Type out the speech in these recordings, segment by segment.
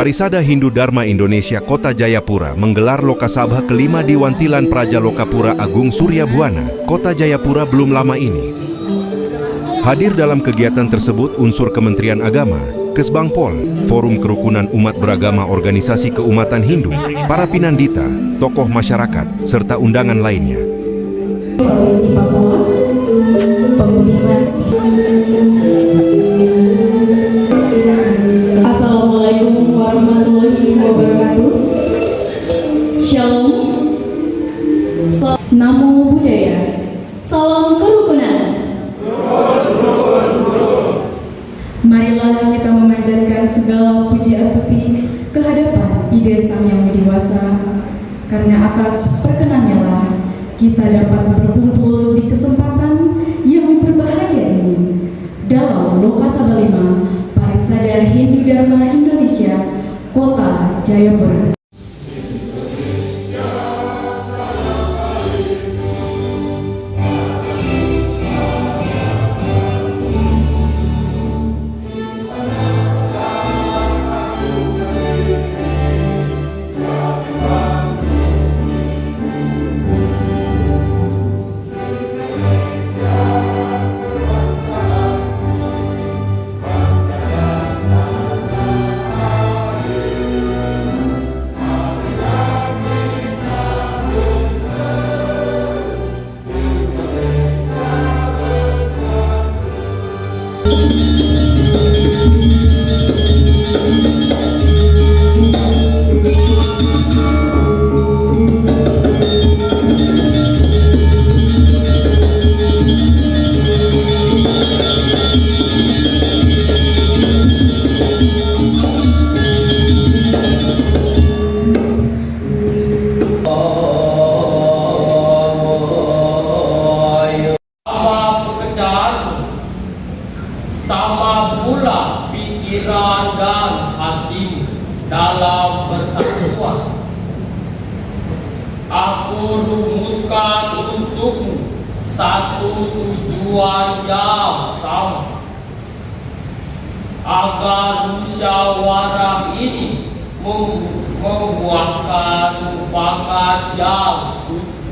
Parisada Hindu Dharma Indonesia Kota Jayapura menggelar Lokasabha kelima di Wantilan Praja Lokapura Agung Surya Buana, Kota Jayapura belum lama ini. Hadir dalam kegiatan tersebut unsur Kementerian Agama, Kesbangpol, Forum Kerukunan Umat Beragama Organisasi Keumatan Hindu, para pinandita, tokoh masyarakat, serta undangan lainnya. Provinsi Papua, Pemudimas. Assalamualaikum warahmatullahi wabarakatuh. Shalom. Namo Buddhaya. Salam kerukunan. Marilah kita memanjatkan segala puji astuti kehadapan Ide Sang Yang Widiwasa, karena atas perkenannya lah kita dapat berkumpul di kesempatan yang berbahagia ini dalam Lokasabha 5 Parisada Hindu Dharma Indonesia Kota Jayapura. Sama pula pikiran dan hati dalam persatuan. Aku rumuskan untukmu satu tujuan yang sama, agar musyawarah ini membuahkan mufakat yang suci.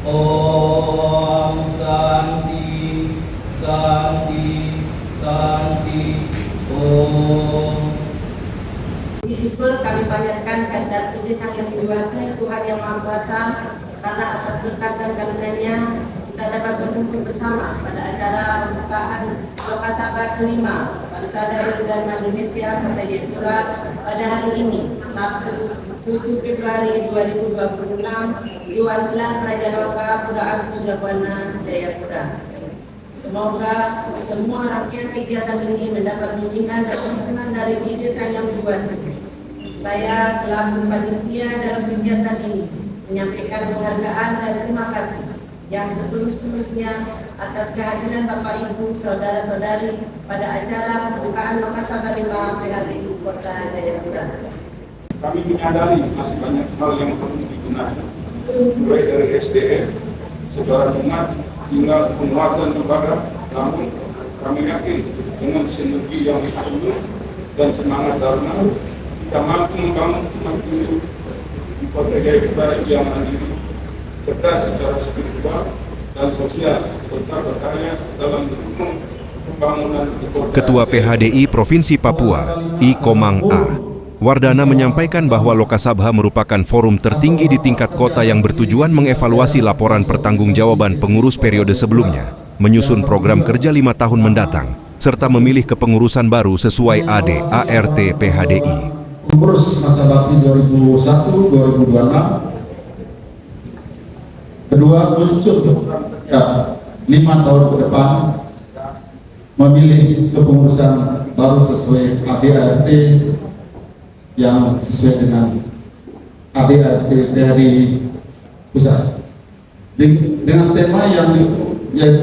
Om Santi. Santi, Santi, Om. Puji syukur kami panjatkan kehadirat Ide Sang Yang Widiwasa, Tuhan Yang Maha Kuasa, karena atas berkat dan karunia-Nya kita dapat berkumpul bersama pada acara pembukaan Lokasabha kelima Parisada Hindu Dharma Indonesia Kota Jayapura pada hari ini, Sabtu 7 Februari 2026 di Wantilan Praja Lokapura Agung Surya Buana, Jayapura. Semoga semua rangkaian kegiatan ini mendapat bimbingan dan dukungan dari Ide Sang Yang Widiwasa. Saya selaku panitia dalam kegiatan ini menyampaikan penghargaan dan terima kasih yang setulus-tulusnya atas kehadiran Bapak Ibu Saudara-saudari pada acara pembukaan Lokasabha 5 PHDI Kota Jayapura. Kami menyadari masih banyak hal yang perlu dibenahi, mulai dari SDM, saudara umat, hingga penguatan lembaga. Namun kami yakin dengan sinergi yang tulus dan semangat Dharma, kita mampu membangun umat ini di Kota Jayapura yang mandiri, cerdas secara spiritual dan sosial, serta berdaya dalam mendukung pembangunan di kota. Ketua PHDI Provinsi Papua, I. Komang A. Wardana menyampaikan bahwa Lokasabha merupakan forum tertinggi di tingkat kota yang bertujuan mengevaluasi laporan pertanggungjawaban pengurus periode sebelumnya, menyusun program kerja 5 tahun mendatang, serta memilih kepengurusan baru sesuai AD ART PHDI. Pengurus masa bakti 2001-2026. Kedua, muncul ya, 5 tahun ke depan, memilih kepengurusan baru sesuai AD ART yang sesuai dengan AD/ART dari pusat, dengan tema yang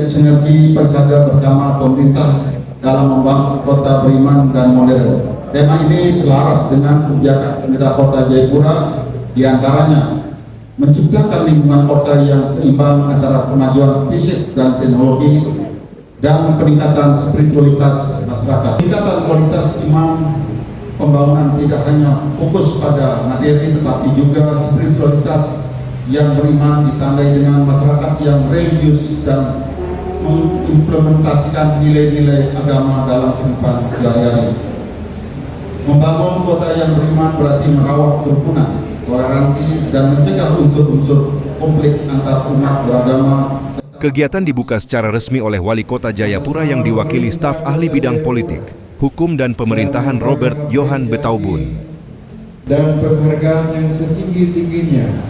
sinergi Parisada bersama pemerintah dalam membangun kota beriman dan modern. Tema ini selaras dengan kebijakan pemerintah Kota Jayapura, diantaranya menciptakan lingkungan kota yang seimbang antara kemajuan fisik dan teknologi dan peningkatan spiritualitas masyarakat, peningkatan kualitas imam pembangunan tidak hanya fokus pada materi tetapi juga spiritualitas yang beriman ditandai dengan masyarakat yang religius dan mengimplementasikan nilai-nilai agama dalam kehidupan sehari-hari. Membangun kota yang beriman berarti merawat kerukunan, toleransi, dan mencegah unsur-unsur konflik antar umat beragama. Kegiatan dibuka secara resmi oleh Wali Kota Jayapura yang diwakili staf ahli bidang politik, hukum dan pemerintahan Robert Johan Betaubun. Dan penghargaan yang setinggi-tingginya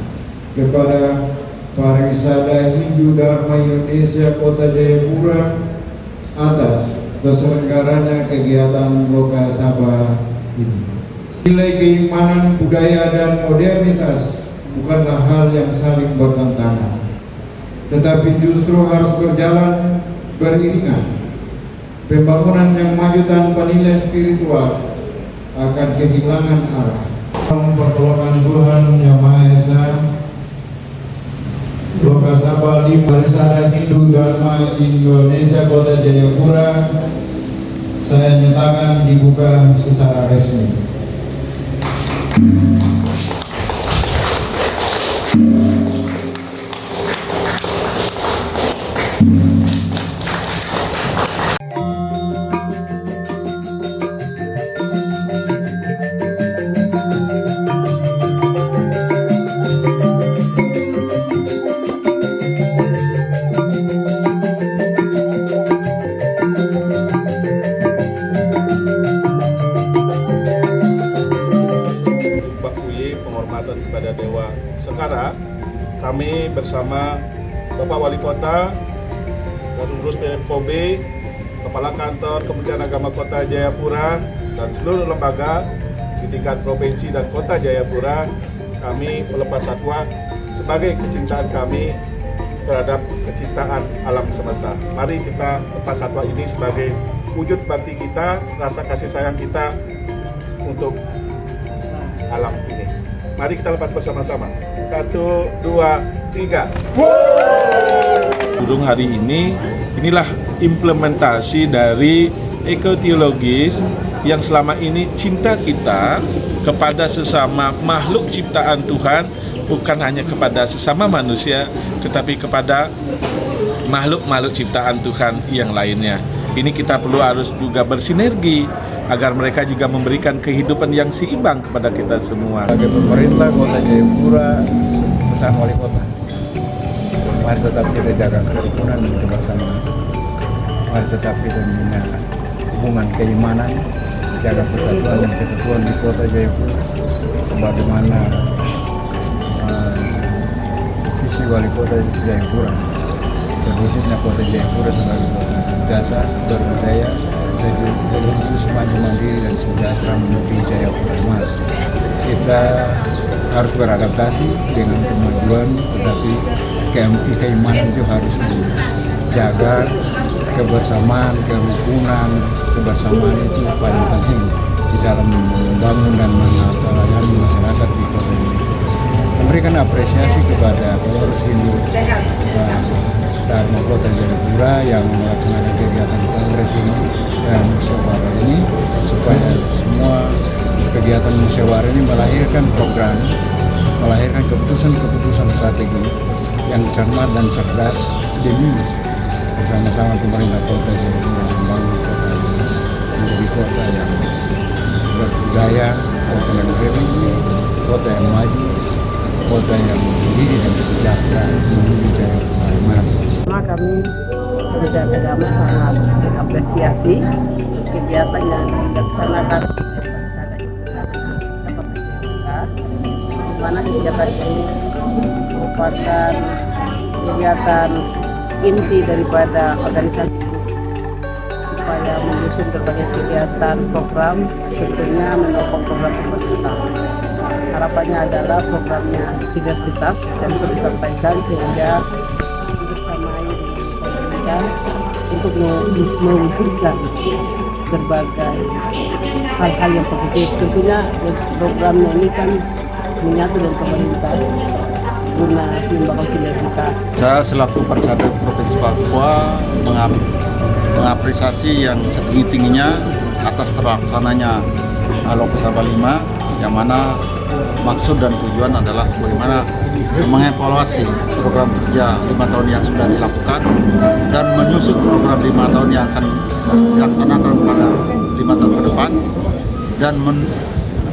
kepada Parisada Hindu Dharma Indonesia Kota Jayapura atas terselenggaranya kegiatan Loka Sabha ini. Nilai keimanan, budaya, dan modernitas bukanlah hal yang saling bertentangan, tetapi justru harus berjalan beriringan. Pembangunan yang maju tanpa nilai spiritual akan kehilangan arah. Pertolongan Tuhan Yang Maha Esa, Loka Sabha 5 Parisada Hindu Dharma Indonesia Kota Jayapura saya nyatakan dibuka secara resmi. Penghormatan kepada Dewa Sekara, kami bersama Bapak Wali Kota dan Urus PMKOB, Kepala Kantor Kementerian Agama Kota Jayapura, dan seluruh lembaga di tingkat provinsi dan Kota Jayapura, kami melepas fatwa sebagai kecintaan kami terhadap kecintaan alam semesta. Mari kita lepas fatwa ini sebagai wujud bakti kita, rasa kasih sayang kita untuk alam ini. Mari kita lepas bersama-sama. 1, 2, 3. Burung hari ini, inilah implementasi dari ekoteologis yang selama ini cinta kita kepada sesama makhluk ciptaan Tuhan, bukan hanya kepada sesama manusia, tetapi kepada makhluk-makhluk ciptaan Tuhan yang lainnya. Ini kita perlu harus juga bersinergi agar mereka juga memberikan kehidupan yang seimbang kepada kita semua. Sebagai pemerintah Kota Jayapura, pesan Wali Kota, mari tetap kita jaga kerukunan dan kebersamaan. Mari tetap kita punya hubungan keimanan, jaga persatuan dan kesatuan di Kota Jayapura, sebagaimana visi Wali Kota Jayapura, terwujudnya Kota Jayapura sebagai kota jasa, berbudaya, religius, maju mandiri dan sejahtera menuju Jayapura Emas. Kita harus beradaptasi dengan kemajuan, tetapi keimanan itu harus dijaga, kebersamaan, kerukunan, kebersamaan itu paling penting di dalam membangun dan melayani masyarakat di kota ini. Memberikan apresiasi kepada pengurus Hindu Dharma Kota Jayapura yang melaksanakan kegiatan kongres ini dan musyawarah ini, supaya semua kegiatan musyawarah ini melahirkan program, melahirkan keputusan-keputusan strategi yang cermat dan cerdas demi bersama-sama pemerintah Kota Jayapura membangun kota ini menjadi kota yang berbudaya, kota yang religius, kota yang maju, kota yang mandiri dan sejahtera menuju Jayapura Emas. Kami Kementerian Agama sangat mengapresiasi kegiatan yang dilaksanakan oleh Parisada Hindu Dharma Indonesia Kota Jayapura, di mana kegiatan ini merupakan kegiatan inti daripada organisasi ini, supaya menyusun berbagai kegiatan program, tentunya mendukung program pemerintah. Harapannya adalah programnya sinergitas yang sudah disampaikan, sehingga bersamai pemerintah untuk mewujudkan berbagai hal-hal yang positif. Tentunya programnya ini kan menyatu dengan pemerintah guna membangun sinergitas. Saya selaku Parisada Provinsi Papua mengapresiasi yang setinggi-tingginya atas terlaksananya Lokasabha 5, yang mana maksud dan tujuan adalah bagaimana mengevaluasi program kerja 5 tahun yang sudah dilakukan dan menyusun program 5 tahun yang akan dilaksanakan pada 5 tahun ke depan, dan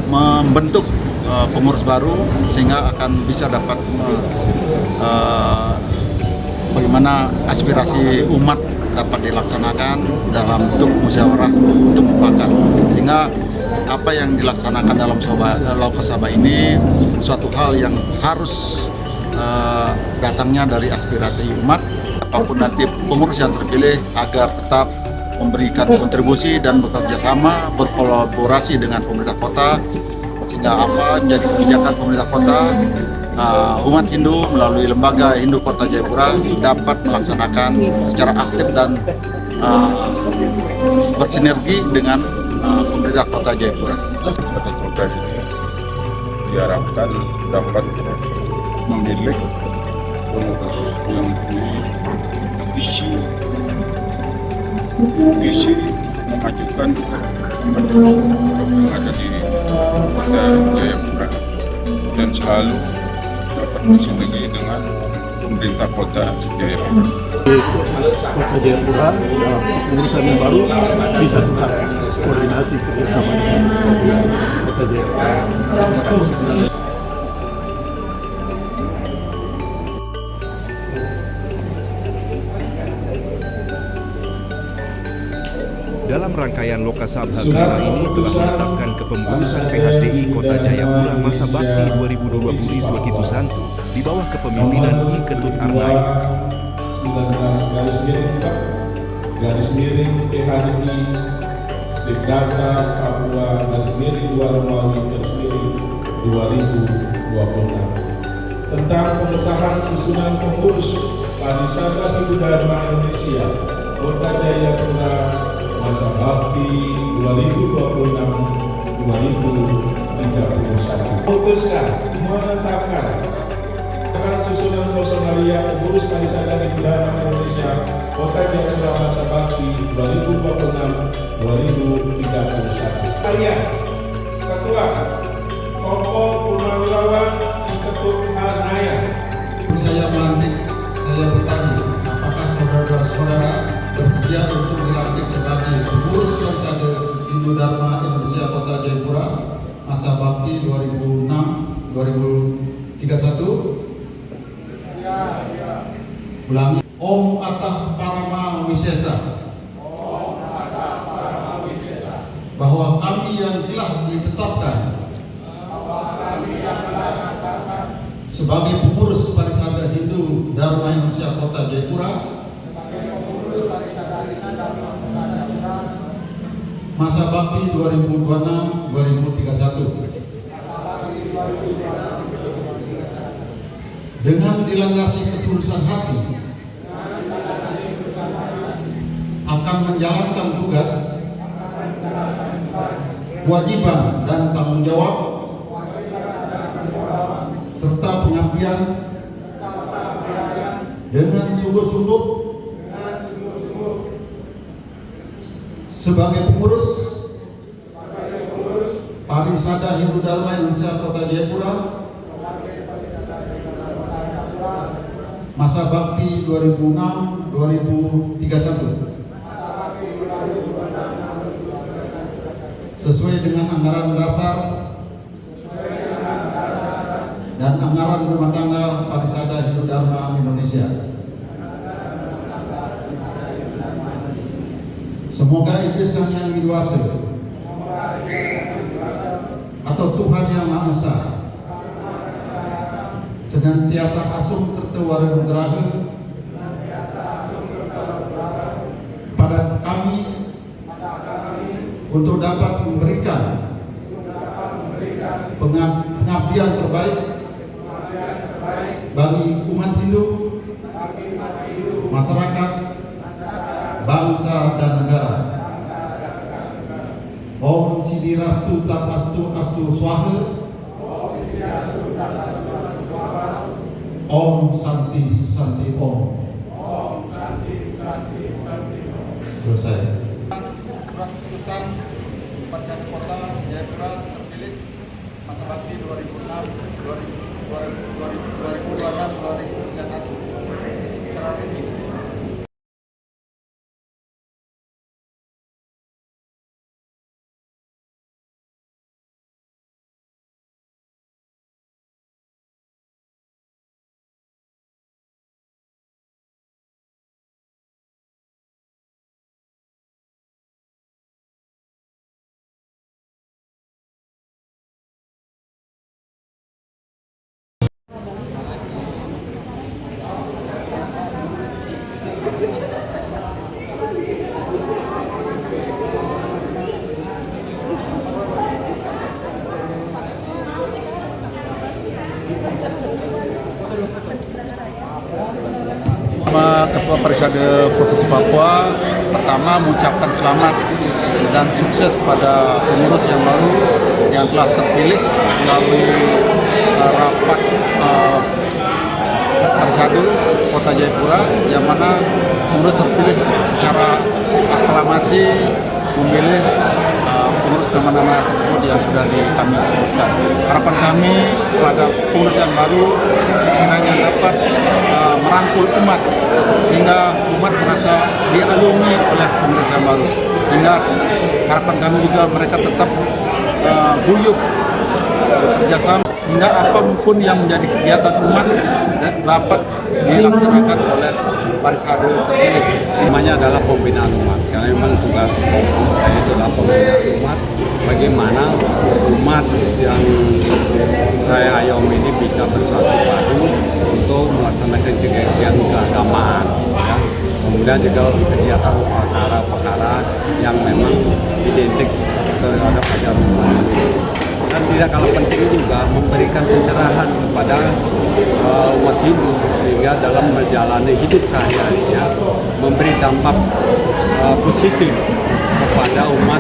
membentuk pengurus baru sehingga akan bisa dapat bagaimana aspirasi umat dapat dilaksanakan dalam bentuk musyawarah untuk mufakat, sehingga apa yang dilaksanakan dalam Lokasabha ini suatu hal yang harus datangnya dari aspirasi umat, apapun nanti pengurus yang terpilih agar tetap memberikan kontribusi dan bekerja sama, berkolaborasi dengan pemerintah kota, sehingga apa menjadi kebijakan pemerintah kota, umat Hindu melalui lembaga Hindu Kota Jayapura dapat melaksanakan secara aktif dan bersinergi dengan pemerintah Kota Jayapura. Satu program ini diharapkan dapat memilih pengurus yang mempunyai visi memajukan program yang ada di Kota Jayapura dan selalu dapat bersinergi dengan pemerintah Kota Jayapura. Kota Jayapura pengurusan yang baru bisa tetap koordinasi kerjasama dengan Kota Jayapura. Dalam rangkaian Lokasabha kelima ini telah menetapkan kepengurusan PHDI Kota Jayapura masa bakti 2020 Swakito Santu di bawah kepemimpinan I Ketut Arnaya. 19 PHDI Stikdatra Papua _2 Romawi _2026 tentang pengesahan susunan pengurus Parisada Hindu Dharma Indonesia Kota Jayapura masa bakti 2026-2031 memutuskan menetapkan susunan personalia pengurus Parisada Hindu Dharma Indonesia Kota Jayapura masa bakti 2026-2031. Saya Ketua Kompol Purnawirawan I Ketut Arnaya. Saya melantik, saya bertanya, apakah saudara-saudara bersedia untuk dilantik sebagai pengurus Parisada Hindu Dharma Indonesia Kota Jayapura masa bakti 2006-2031? Ulangi. Om Atah Parama Wisesa. Bahwa kami yang telah ditetapkan sebagai pengurus Parisada Hindu Dharma Indonesia Kota Jayapura masa bakti 2026-2031 dengan dilandasi ketulusan hati akan menjalankan tugas, kewajiban dan tanggung jawab serta pengabdian dengan sungguh-sungguh sebagai pengurus Parisada Hindu Dharma Indonesia Kota Jayapura masa bakti 2006-2031 sesuai dengan anggaran dasar dan anggaran rumah tangga Parisada Hindu Dharma Indonesia. Semoga Iblis Yang Widiwasa atau Tuhan Yang Maha Esa senantiasa asung tertewara nugraha kepada kami untuk dapat memberikan pengabdian terbaik bagi umat Hindu, masyarakat, bangsa dan negara. Om Sidirastu Tatastu Astu Swaha. Om Santi Santi Om. Selesai. Surat keputusan Parisada Kota Jayapura masa bakti 2026-2031 secara resmi. Ketua Parisade Provinsi Papua pertama mengucapkan selamat dan sukses kepada pengurus yang baru yang telah terpilih melalui rapat Parisade Kota Jayapura, yang mana pengurus terpilih secara aklamasi memilih pengurus nama-nama tersebut yang sudah kami sebutkan. Harapan kami kepada pengurus yang baru kiranya dapat merangkul umat sehingga umat merasa dialungi oleh pengurus yang baru, sehingga harapan kami juga mereka tetap guyup bekerjasama sehingga apapun yang menjadi kegiatan umat dapat dilaksanakan oleh Parisade terpilih. Namanya adalah pembinaan umat, karena memang tugas saya itu adalah pembinaan umat. Bagaimana umat yang saya ayomi ini bisa bersatu padu untuk melaksanakan kegiatan keagamaan, ya. Kemudian juga kegiatan perkara-perkara yang memang identik terhadap ajaran umat. Dan tidak kalah penting juga memberikan pencerahan kepada umat Hindu sehingga dalam menjalani hidup sehari-harinya memberi dampak positif kepada umat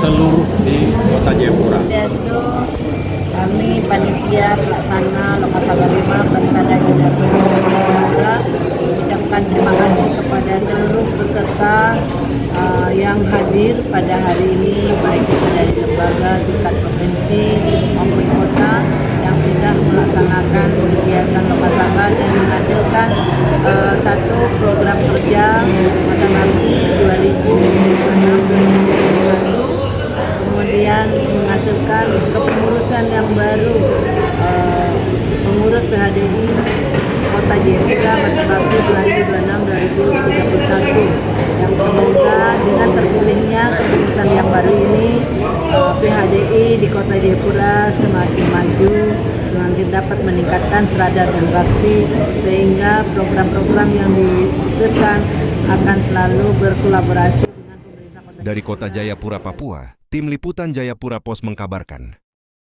seluruh di Kota Jayapura. Itu kami panitia pelaksana Lokasabha 5 Parisade Jayapura mengucapkan terima kasih kepada seluruh peserta yang hadir pada hari ini, baik itu dari lembaga tingkat provinsi maupun kota yang sudah melaksanakan kegiatan Lokasabha dan menghasilkan satu program kerja masa bakti 2026-2031, kemudian menghasilkan kepengurusan yang baru, pengurus PHDI Kota Jayapura masa bakti 2026-2031, yang semoga dengan terpilihnya kepengurusan yang baru ini PHDI di Kota Jayapura semakin maju, semakin dapat meningkatkan serada dan bakti, sehingga program-program yang diputuskan akan selalu berkolaborasi dengan pemerintah Kota. Dari Kota Jayapura, Papua, Tim Liputan Jayapura Pos mengkabarkan.